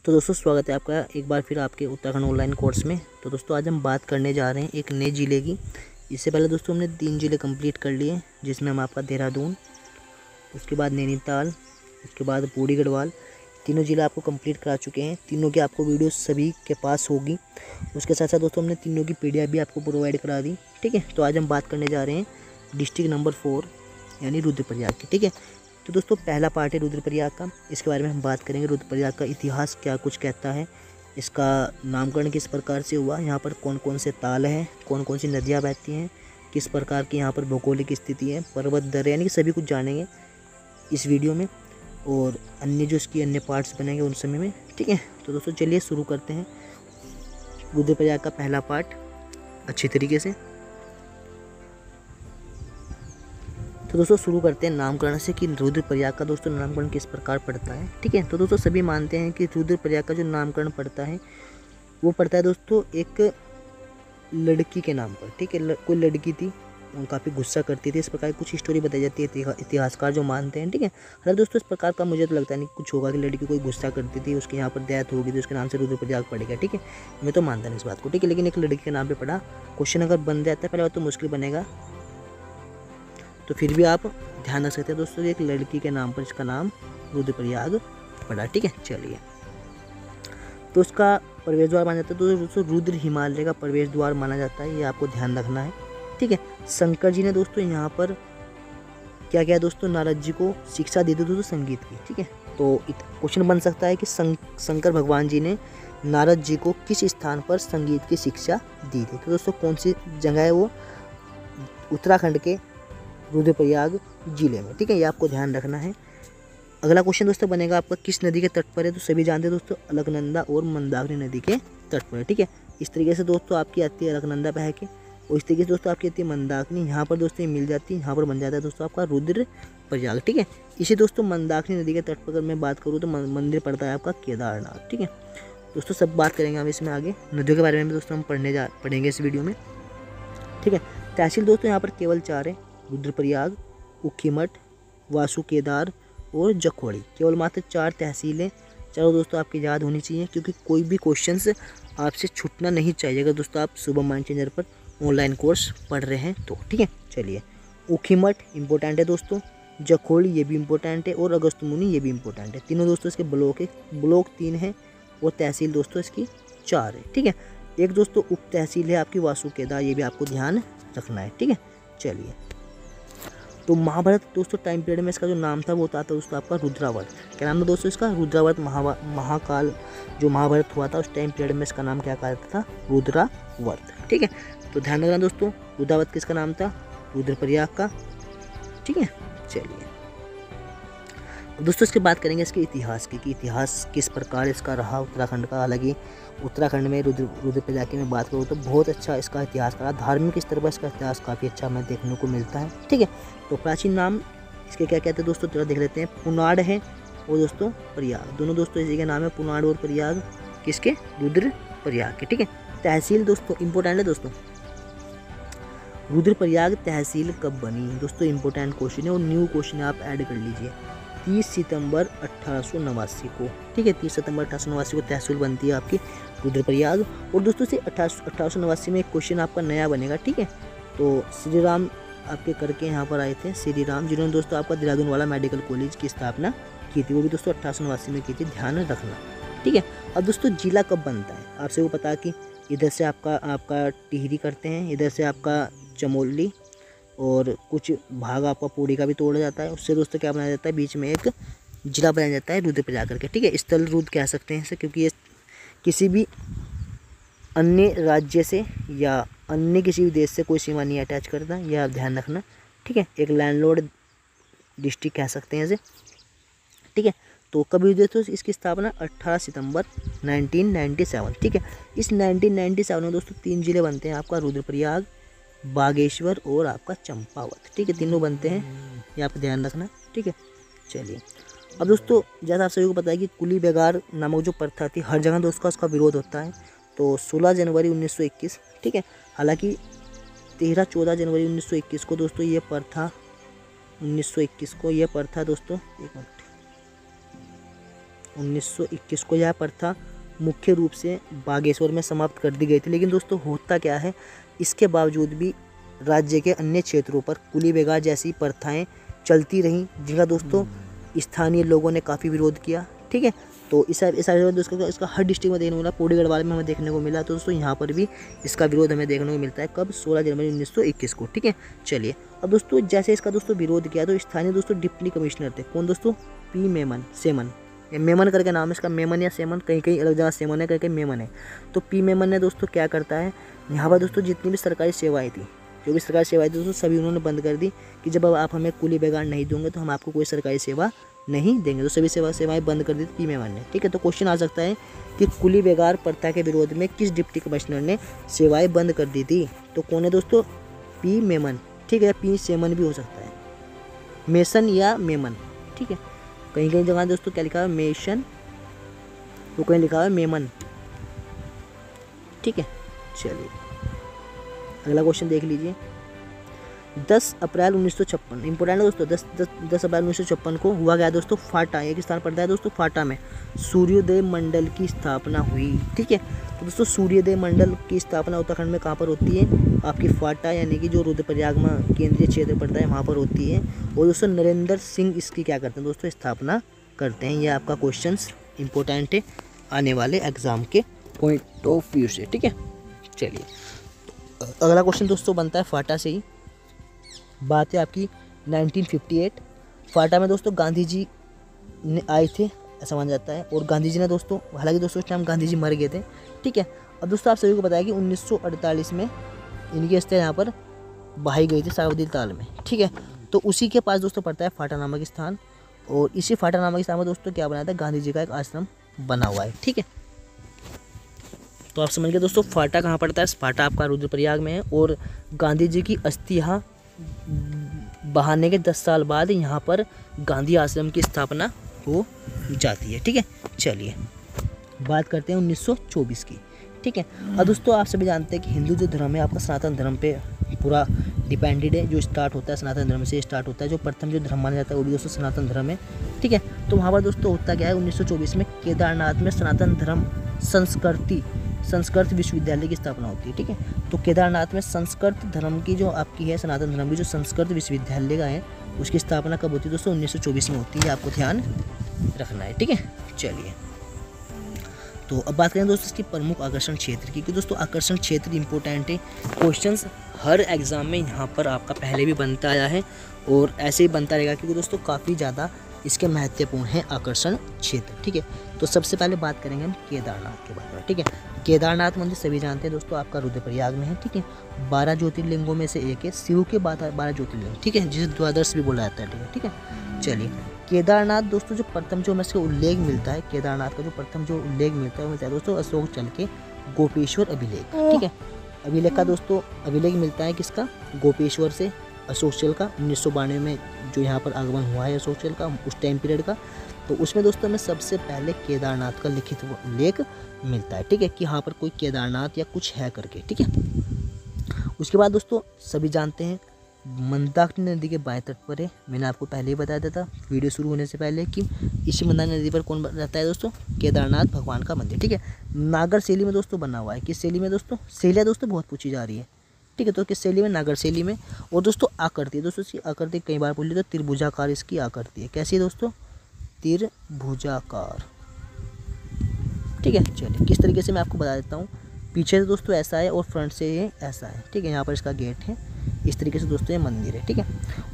तो दोस्तों स्वागत है आपका एक बार फिर आपके उत्तराखंड ऑनलाइन कोर्स में। तो दोस्तों आज हम बात करने जा रहे हैं एक नए ज़िले की। इससे पहले दोस्तों हमने 3 ज़िले कंप्लीट कर लिए, जिसमें हम आपका देहरादून, उसके बाद नैनीताल, उसके बाद बूढ़ी गढ़वाल, तीनों ज़िले आपको कंप्लीट करा चुके हैं। तीनों की आपको वीडियो सभी के पास होगी। उसके साथ साथ दोस्तों हमने तीनों की PDF भी आपको प्रोवाइड करा दी। ठीक है, तो आज हम बात करने जा रहे हैं डिस्ट्रिक्ट नंबर 4 यानी रुद्रप्रयाग की। ठीक है, तो दोस्तों पहला पार्ट है रुद्रप्रयाग का। इसके बारे में हम बात करेंगे। रुद्रप्रयाग का इतिहास क्या कुछ कहता है, इसका नामकरण किस प्रकार से हुआ, यहाँ पर कौन कौन से ताल हैं, कौन कौन सी नदियाँ बहती हैं, किस प्रकार की यहाँ पर भौगोलिक स्थिति है, पर्वत दर, यानी कि सभी कुछ जानेंगे इस वीडियो में, और अन्य जो इसकी अन्य पार्ट्स बनेंगे उन समय में। ठीक है, तो दोस्तों चलिए शुरू करते हैं रुद्रप्रयाग का पहला पार्ट अच्छी तरीके से। तो दोस्तों शुरू करते हैं नामकरण से कि रुद्रप्रयाग का दोस्तों नामकरण किस प्रकार पड़ता है। ठीक है, तो दोस्तों सभी मानते हैं कि रुद्रप्रयाग का जो नामकरण पड़ता है वो पड़ता है दोस्तों एक लड़की के नाम पर। ठीक है, कोई लड़की थी, वो काफ़ी गुस्सा करती थी, इस प्रकार की कुछ स्टोरी बताई जाती है, इतिहासकार जो मानते हैं। ठीक है, हालांकि दोस्तों इस प्रकार का मुझे तो लगता नहीं कुछ होगा कि लड़की कोई गुस्सा करती थी, उसके यहाँ पर डेथ होगी तो उसके नाम से रुद्रप्रयाग पड़ेगा। ठीक है, मैं तो मानता नहीं इस बात को। ठीक है, लेकिन एक लड़की के नाम पर पड़ा। क्वेश्चन अगर बन जाता है पहले बात तो मुश्किल बनेगा, तो फिर भी आप ध्यान रख सकते हैं दोस्तों एक लड़की के नाम पर इसका नाम रुद्रप्रयाग पड़ा। ठीक है, चलिए, तो उसका प्रवेश द्वार माना जाता है तो दोस्तों रुद्र हिमालय का प्रवेश द्वार माना जाता है, ये आपको ध्यान रखना है। ठीक है, शंकर जी ने दोस्तों यहाँ पर क्या किया दोस्तों, नारद जी को शिक्षा दी थी दोस्तों संगीत की। ठीक है, तो क्वेश्चन बन सकता है कि शंकर भगवान जी ने नारद जी को किस स्थान पर संगीत की शिक्षा दी थी। तो दोस्तों कौन सी जगह है वो, उत्तराखंड के रुद्रप्रयाग जिले में। ठीक है, ये आपको ध्यान रखना है। अगला क्वेश्चन दोस्तों बनेगा आपका किस नदी के तट पर है, तो सभी जानते हैं दोस्तों अलकनंदा और मंदाकिनी नदी के तट पर है। ठीक है, इस तरीके से दोस्तों आपकी आती है अलकनंदा बह के, और इस तरीके से दोस्तों आपकी आती है मंदाकिनी, यहाँ पर दोस्तों ये मिल जाती है, यहाँ पर बन जाता है दोस्तों आपका रुद्रप्रयाग। ठीक है, इसी दोस्तों मंदाकिनी नदी के तट पर अगर मैं बात करूँ तो मंदिर पड़ता है आपका केदारनाथ। ठीक है दोस्तों, सब बात करेंगे हम इसमें आगे, नदियों के बारे में भी दोस्तों हम पढ़ेंगे इस वीडियो में। ठीक है, तहसील दोस्तों यहाँ पर केवल 4 है, रुद्रप्रयाग, ऊखीमठ, वासु केदार और जखोड़ी, केवल मात्र 4 तहसीलें। चलो दोस्तों आपकी याद होनी चाहिए, क्योंकि कोई भी क्वेश्चंस आपसे छूटना नहीं चाहिए अगर दोस्तों आप शुभम माइंड चेंजर पर ऑनलाइन कोर्स पढ़ रहे हैं तो। ठीक है, चलिए, ऊखीमठ इंपॉर्टेंट है दोस्तों, जखोड़ी ये भी इंपॉर्टेंट है, और अगस्त्यमुनि ये भी इंपॉर्टेंट है। तीनों दोस्तों इसके ब्लॉक 3 है, और तहसील दोस्तों इसकी 4 है। ठीक है, एक दोस्तों उप तहसील है आपकी वासु केदार, ये भी आपको ध्यान रखना है। ठीक है, चलिए, तो महाभारत दोस्तों टाइम पीरियड में इसका जो नाम था वो था दोस्तों आपका रुद्रावर्त। क्या नाम था दोस्तों इसका, रुद्रावर्त। महाकाल जो महाभारत हुआ था उस टाइम पीरियड में इसका नाम क्या कहता था, रुद्रावर्त। ठीक है, तो ध्यान रखना दोस्तों, रुद्रावर्त किसका नाम था, रुद्रप्रयाग का। ठीक है, चलिए दोस्तों इसकी बात करेंगे इसके इतिहास की, कि इतिहास किस प्रकार इसका रहा उत्तराखंड का। हालांकि उत्तराखंड में रुद्रप्रयाग की मैं बात करूँ तो बहुत अच्छा इसका इतिहास रहा, धार्मिक स्तर पर इसका इतिहास काफ़ी अच्छा हमें देखने को मिलता है। ठीक है, तो प्राचीन नाम इसके क्या कहते हैं दोस्तों, थोड़ा देख लेते हैं। पुनाड़ है और दोस्तों प्रयाग, दोनों दोस्तों इसी के नाम है, पुनाड़ और प्रयाग, किसके, रुद्रप्रयाग के। ठीक है, तहसील दोस्तों इंपॉर्टेंट है दोस्तों, रुद्रप्रयाग तहसील कब बनी दोस्तों, इंपॉर्टेंट क्वेश्चन है और न्यू क्वेश्चन आप ऐड कर लीजिए। 30 सितंबर 1889 को। ठीक है, 30 सितंबर 1889 को तहसील बनती है आपकी रुद्रप्रयाग। और दोस्तों से 1889 में एक क्वेश्चन आपका नया बनेगा। ठीक है, तो श्री राम आपके करके यहाँ पर आए थे, श्री राम, जिन्होंने दोस्तों आपका देहरादून वाला मेडिकल कॉलेज की स्थापना की थी, वो भी दोस्तों 1889 में की थी, ध्यान रखना। ठीक है, अब दोस्तों जिला कब बनता है, आपसे वो पता कि इधर से आपका टिहरी करते हैं, इधर से आपका चमोली, और कुछ भाग आपका पूरी का भी तोड़ा जाता है, उससे दोस्तों क्या बनाया जाता है, बीच में एक जिला बनाया जाता है रुद्रप्रयाग करके। ठीक है, स्थल रुद्र कह सकते हैं इसे, क्योंकि ये किसी भी अन्य राज्य से या अन्य किसी भी देश से कोई सीमा नहीं अटैच करता, यह आप ध्यान रखना। ठीक है, एक लैंडलॉर्ड डिस्ट्रिक्ट कह सकते हैं इसे। ठीक है, तो कभी हुई दोस्तों इसकी स्थापना 18 सितंबर 1997। ठीक है, इस 1997 में दोस्तों 3 जिले बनते हैं आपका, रुद्रप्रयाग, बागेश्वर और आपका चंपावत। ठीक है, तीनों बनते हैं, ये आप ध्यान रखना। ठीक है, चलिए, अब दोस्तों जैसा आप सभी को पता है कि कुली बेगार नामक जो प्रथा थी, हर जगह दोस्तों उसका विरोध होता है। तो 16 जनवरी 1921, ठीक है, हालांकि 13-14 जनवरी 1921 को दोस्तों ये प्रथा 1921 को ये प्रथा दोस्तों, एक मिनट, 1921 को यह प्रथा मुख्य रूप से बागेश्वर में समाप्त कर दी गई थी। लेकिन दोस्तों होता क्या है, इसके बावजूद भी राज्य के अन्य क्षेत्रों पर कुली बेगार जैसी प्रथाएं चलती रहीं, जिनका दोस्तों स्थानीय लोगों ने काफ़ी विरोध किया। ठीक है, तो इस दोस्तों इसका हर डिस्ट्रिक्ट में देखने को मिला। पौड़ी गढ़वाल में हमें देखने को मिला। तो दोस्तों यहाँ पर भी इसका विरोध हमें देखने को मिलता है। कब? 16 जनवरी 1921 को। ठीक है, चलिए अब दोस्तों जैसे इसका दोस्तों विरोध किया तो स्थानीय दोस्तों डिप्टी कमिश्नर थे। कौन दोस्तों? पी सेमन, या मेमन करके नाम है इसका, मेमन या सेमन, कहीं कहीं अलग जगह सेमन है, कहीं कहीं मेमन है। तो पी मेमन ने दोस्तों क्या करता है, यहाँ पर दोस्तों जितनी भी सरकारी सेवाएँ थी, जो भी सरकारी सेवाएं थी दोस्तों सभी उन्होंने बंद कर दी कि जब अब आप हमें कुली बेगार नहीं दोगे तो हम आपको कोई सरकारी सेवा नहीं देंगे। तो सभी सेवाएं बंद कर दी थी पी मेमन ने। ठीक है, तो क्वेश्चन आ सकता है कि कुली बेगार प्रथा के विरोध में किस डिप्टी कमिश्नर ने सेवाएं बंद कर दी थी? तो कौन है दोस्तों? पी मेमन। ठीक है, पी सेमन भी हो सकता है, मेसन या मेमन। ठीक है, कहीं कहीं जगह दोस्तों क्या लिखा है? मेसन, तो कहीं लिखा है मेमन। ठीक है, चलिए अगला क्वेश्चन देख लीजिए। 10 अप्रैल 1956 इंपॉर्टेंट है दोस्तों। 10 अप्रैल 1956 को हुआ गया दोस्तों फाटा, एक स्थान पड़ता है दोस्तों फाटा में सूर्योदय मंडल की स्थापना हुई। ठीक है, तो दोस्तों सूर्योदय मंडल की स्थापना उत्तराखंड में कहाँ पर होती है? आपकी फाटा यानी कि जो रुद्रप्रयाग में केंद्रीय क्षेत्र पड़ता है वहाँ पर होती है। और दोस्तों नरेंद्र सिंह इसकी क्या करते हैं दोस्तों? स्थापना करते हैं। ये आपका क्वेश्चन इंपॉर्टेंट है आने वाले एग्जाम के पॉइंट ऑफ व्यू से। ठीक है, चलिए अगला क्वेश्चन दोस्तों बनता है फाटा से ही। बात है आपकी 1958। फाटा में दोस्तों गांधी जी ने आए थे ऐसा माना जाता है। और गांधी जी ने दोस्तों, हालांकि दोस्तों उस टाइम गांधी जी मर गए थे। ठीक है, अब दोस्तों आप सभी को बताया कि 1948 में इनकी अस्थि यहाँ पर बहाई गई थी साबरमती ताल में। ठीक है, तो उसी के पास दोस्तों पड़ता है फाटा नामक स्थान। और इसी फाटा नामक स्थान में दोस्तों क्या बनाया था? गांधी जी का एक आश्रम बना हुआ है। ठीक है, तो आप समझ गए दोस्तों फाटा कहाँ पड़ता है। फाटा आपका रुद्रप्रयाग में है। और गांधी जी की अस्थि यहाँ बहाने के 10 साल बाद यहाँ पर गांधी आश्रम की स्थापना हो जाती है। ठीक है, चलिए बात करते हैं 1924 की। ठीक है, अब दोस्तों आप सभी जानते हैं कि हिंदू जो धर्म है आपका सनातन धर्म पे पूरा डिपेंडेड है। जो स्टार्ट होता है सनातन धर्म से स्टार्ट होता है। जो प्रथम जो धर्म माना जाता है वो भी दोस्तों सनातन धर्म है। ठीक है, तो वहाँ पर दोस्तों होता क्या है, 1924 में केदारनाथ में सनातन धर्म संस्कृत विश्वविद्यालय की स्थापना होती है। ठीक है, तो केदारनाथ में संस्कृत धर्म की जो आपकी है सनातन धर्म की जो संस्कृत विश्वविद्यालय का है उसकी स्थापना कब होती है दोस्तों? 1924 में होती है। आपको ध्यान रखना है। ठीक है, चलिए तो अब बात करें दोस्तों इसकी प्रमुख आकर्षण क्षेत्र की, क्योंकि दोस्तों आकर्षण क्षेत्र इंपॉर्टेंट है। क्वेश्चंस हर एग्जाम में यहाँ पर आपका पहले भी बनता आया है और ऐसे ही बनता रहेगा, क्योंकि दोस्तों काफ़ी ज़्यादा इसके महत्वपूर्ण है आकर्षण क्षेत्र। ठीक है, तो सबसे पहले बात करेंगे हम केदारनाथ के बारे में। ठीक है, केदारनाथ मंदिर सभी जानते हैं दोस्तों आपका रुद्रप्रयाग में है। ठीक है, 12 ज्योतिर्लिंगों में से एक है। शिव के 12 ज्योतिर्लिंग। ठीक है, जिसे द्वादश भी बोला जाता है। ठीक है, चलिए केदारनाथ दोस्तों जो प्रथम जो इसका उल्लेख मिलता है, केदारनाथ का जो प्रथम जो उल्लेख मिलता है वो मिलता है दोस्तों अशोक चल के गोपेश्वर अभिलेख। ठीक है, अभिलेख का दोस्तों अभिलेख मिलता है किसका? गोपेश्वर से अशोक चल का 1992 में जो यहाँ पर आगमन हुआ है अशोक चल का उस टाइम पीरियड का। तो उसमें दोस्तों हमें सबसे पहले केदारनाथ का लिखित उल्लेख मिलता है। ठीक है, कि यहाँ पर कोई केदारनाथ या कुछ है करके। ठीक है, उसके बाद दोस्तों सभी जानते हैं मंदाकिनी नदी के बाएं तट पर है। मैंने आपको पहले ही बताया था वीडियो शुरू होने से पहले कि इसी मंदाकिनी नदी पर कौन रहता है दोस्तों? केदारनाथ भगवान का मंदिर। ठीक है, नागर शैली में दोस्तों बना हुआ है। किस शैली में दोस्तों? शैलियाँ दोस्तों बहुत पूछी जा रही है। ठीक है, तो किस शैली में? नागर शैली में। और दोस्तों आकृति, दोस्तों इसकी आकृति कई बार बोली तो त्रिभुजाकार इसकी आकृति है। कैसी है दोस्तों? त्रिभुजाकार। ठीक है, चलिए किस तरीके से मैं आपको बता देता हूँ। पीछे से दोस्तों ऐसा है और फ्रंट से ये ऐसा है। ठीक है, यहाँ पर इसका गेट है। इस तरीके से दोस्तों ये मंदिर है। ठीक है,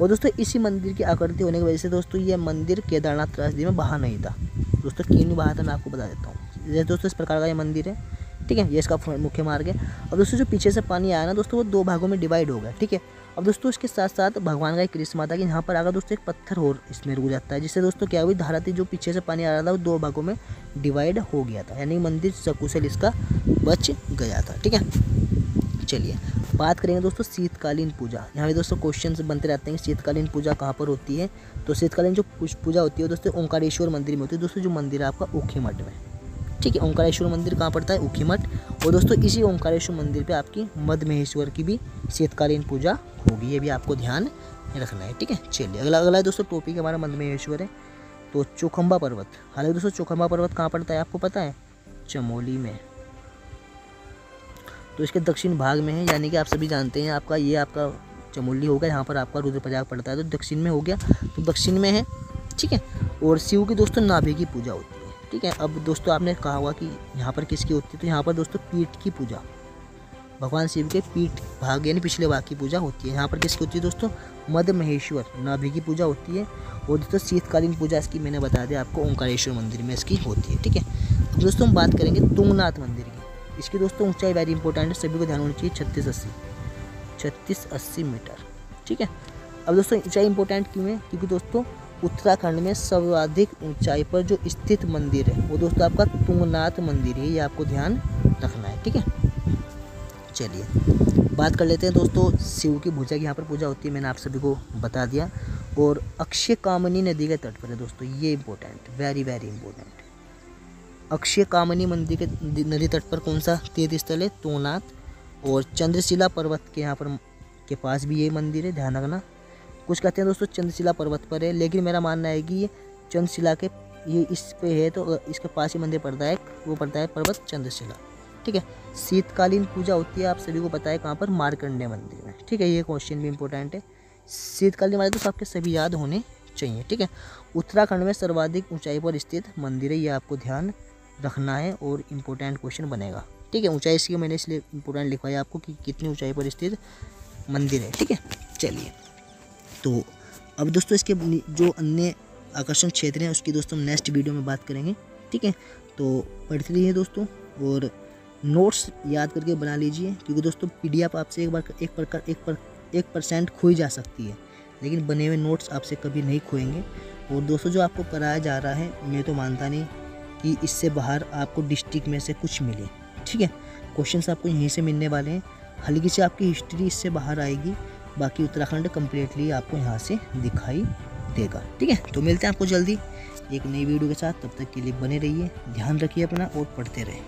और दोस्तों इसी मंदिर की आकृति होने की वजह से दोस्तों ये मंदिर केदारनाथ त्रासदी में बहा नहीं था। दोस्तों क्यों नहीं बहा था मैं आपको बता देता हूँ। जैसे दोस्तों इस प्रकार का ये मंदिर है। ठीक है, ये इसका मुख्य मार्ग है। अब दोस्तों जो पीछे से पानी आया ना दोस्तों वो 2 भागों में डिवाइड हो गया। ठीक है, अब दोस्तों इसके साथ साथ भगवान का एक करिश्मा था कि यहाँ पर आकर दोस्तों एक पत्थर और इसमें रुक जाता है, जिससे दोस्तों क्या हुई धारा थी जो पीछे से पानी आ रहा था वो 2 भागों में डिवाइड हो गया था, यानी मंदिर सकुशल इसका बच गया था। ठीक है, चलिए बात करेंगे दोस्तों शीतकालीन पूजा। यहाँ पे दोस्तों क्वेश्चन बनते रहते हैं कि शीतकालीन पूजा कहाँ पर होती है। तो शीतकालीन जो पूजा होती है दोस्तों ओंकारेश्वर मंदिर में होती है। दोस्तों जो मंदिर है आपका ऊखीमठ में। ठीक है, ओंकारेश्वर मंदिर कहाँ पड़ता है? ऊखीमठ। और दोस्तों इसी ओंकारेश्वर मंदिर पे आपकी मद्महेश्वर की भी शीतकालीन पूजा होगी। ये भी आपको ध्यान रखना है। ठीक है, चलिए अगला दोस्तों टॉपिक हमारा मद्महेश्वर है। तो चौखंबा पर्वत। हालांकि दोस्तों चौखंबा पर्वत कहाँ पड़ता है आपको पता है? चमोली में। तो इसके दक्षिण भाग में है, यानी कि आप सभी जानते हैं आपका ये आपका चमोली होगा, यहाँ पर आपका रुद्रप्रयाग पड़ता है, तो दक्षिण में हो गया, तो दक्षिण में है, ठीक है। और शिव की दोस्तों नाभि की पूजा होती है, ठीक है। अब दोस्तों आपने कहा होगा कि यहाँ पर किसकी होती है, तो यहाँ पर दोस्तों पीठ की पूजा, भगवान शिव के पीठ भाग यानी पिछले भाग की पूजा होती है। यहाँ पर किसकी होती है दोस्तों? मद महेश्वर नाभि की पूजा होती है। और दोस्तों शीतकालीन पूजा इसकी मैंने बता दिया आपको, ओंकारेश्वर मंदिर में इसकी होती है, ठीक है। अब दोस्तों हम बात करेंगे तुंगनाथ मंदिर की। इसकी दोस्तों ऊंचाई वेरी इंपॉर्टेंट है, सभी को ध्यान होनी चाहिए, 3680 मीटर, ठीक है। अब दोस्तों ऊंचाई इंपॉर्टेंट क्यों है? क्योंकि दोस्तों उत्तराखंड में सर्वाधिक ऊंचाई पर जो स्थित मंदिर है वो दोस्तों आपका तुंगनाथ मंदिर है, ये आपको ध्यान रखना है, ठीक है। चलिए बात कर लेते हैं दोस्तों शिव की भुजा की यहाँ पर पूजा होती है, मैंने आप सभी को बता दिया। और अक्षय कामनी नदी के तट पर है दोस्तों, ये इंपॉर्टेंट, वेरी वेरी इंपॉर्टेंट। अक्षय कामनी मंदिर के नदी तट पर कौन सा तीर्थ स्थल है? तुंगनाथ। और चंद्रशिला पर्वत के यहाँ पर के पास भी ये मंदिर है, ध्यान रखना। कुछ कहते हैं दोस्तों चंद्रशिला पर्वत पर है, लेकिन मेरा मानना है कि ये चंद्रशिला के ये इस पे है, तो इसके पास ही मंदिर पड़ता है, वो पड़ता है पर्वत चंद्रशिला, ठीक है। शीतकालीन पूजा होती है, आप सभी को पता है कहाँ पर? मार्कंडेय मंदिर में, ठीक है। ये क्वेश्चन भी इंपॉर्टेंट है, शीतकालीन वाले तो आपके सभी याद होने चाहिए, ठीक है। उत्तराखंड में सर्वाधिक ऊंचाई पर स्थित मंदिर है, ये आपको ध्यान रखना है और इम्पोर्टेंट क्वेश्चन बनेगा, ठीक है। ऊंचाई इसकी मैंने इसलिए इंपॉर्टेंट लिखवाया आपको कि कितनी ऊंचाई पर स्थित मंदिर है, ठीक है। चलिए तो अब दोस्तों इसके जो अन्य आकर्षण क्षेत्र हैं उसकी दोस्तों हम नेक्स्ट वीडियो में बात करेंगे, ठीक है। तो पढ़ते रहिए दोस्तों, और नोट्स याद करके बना लीजिए, क्योंकि दोस्तों PDF आपसे एक बार 1% खोई जा सकती है, लेकिन बने हुए नोट्स आपसे कभी नहीं खोएंगे। और दोस्तों जो आपको कराया जा रहा है, मैं तो मानता नहीं कि इससे बाहर आपको डिस्ट्रिक्ट में से कुछ मिले, ठीक है। क्वेश्चंस आपको यहीं से मिलने वाले हैं, हल्की से आपकी हिस्ट्री इससे बाहर आएगी, बाकी उत्तराखंड कम्प्लीटली आपको यहाँ से दिखाई देगा, ठीक है। तो मिलते हैं आपको जल्दी एक नई वीडियो के साथ, तब तक के लिए बने रहिए, ध्यान रखिए अपना और पढ़ते रहें।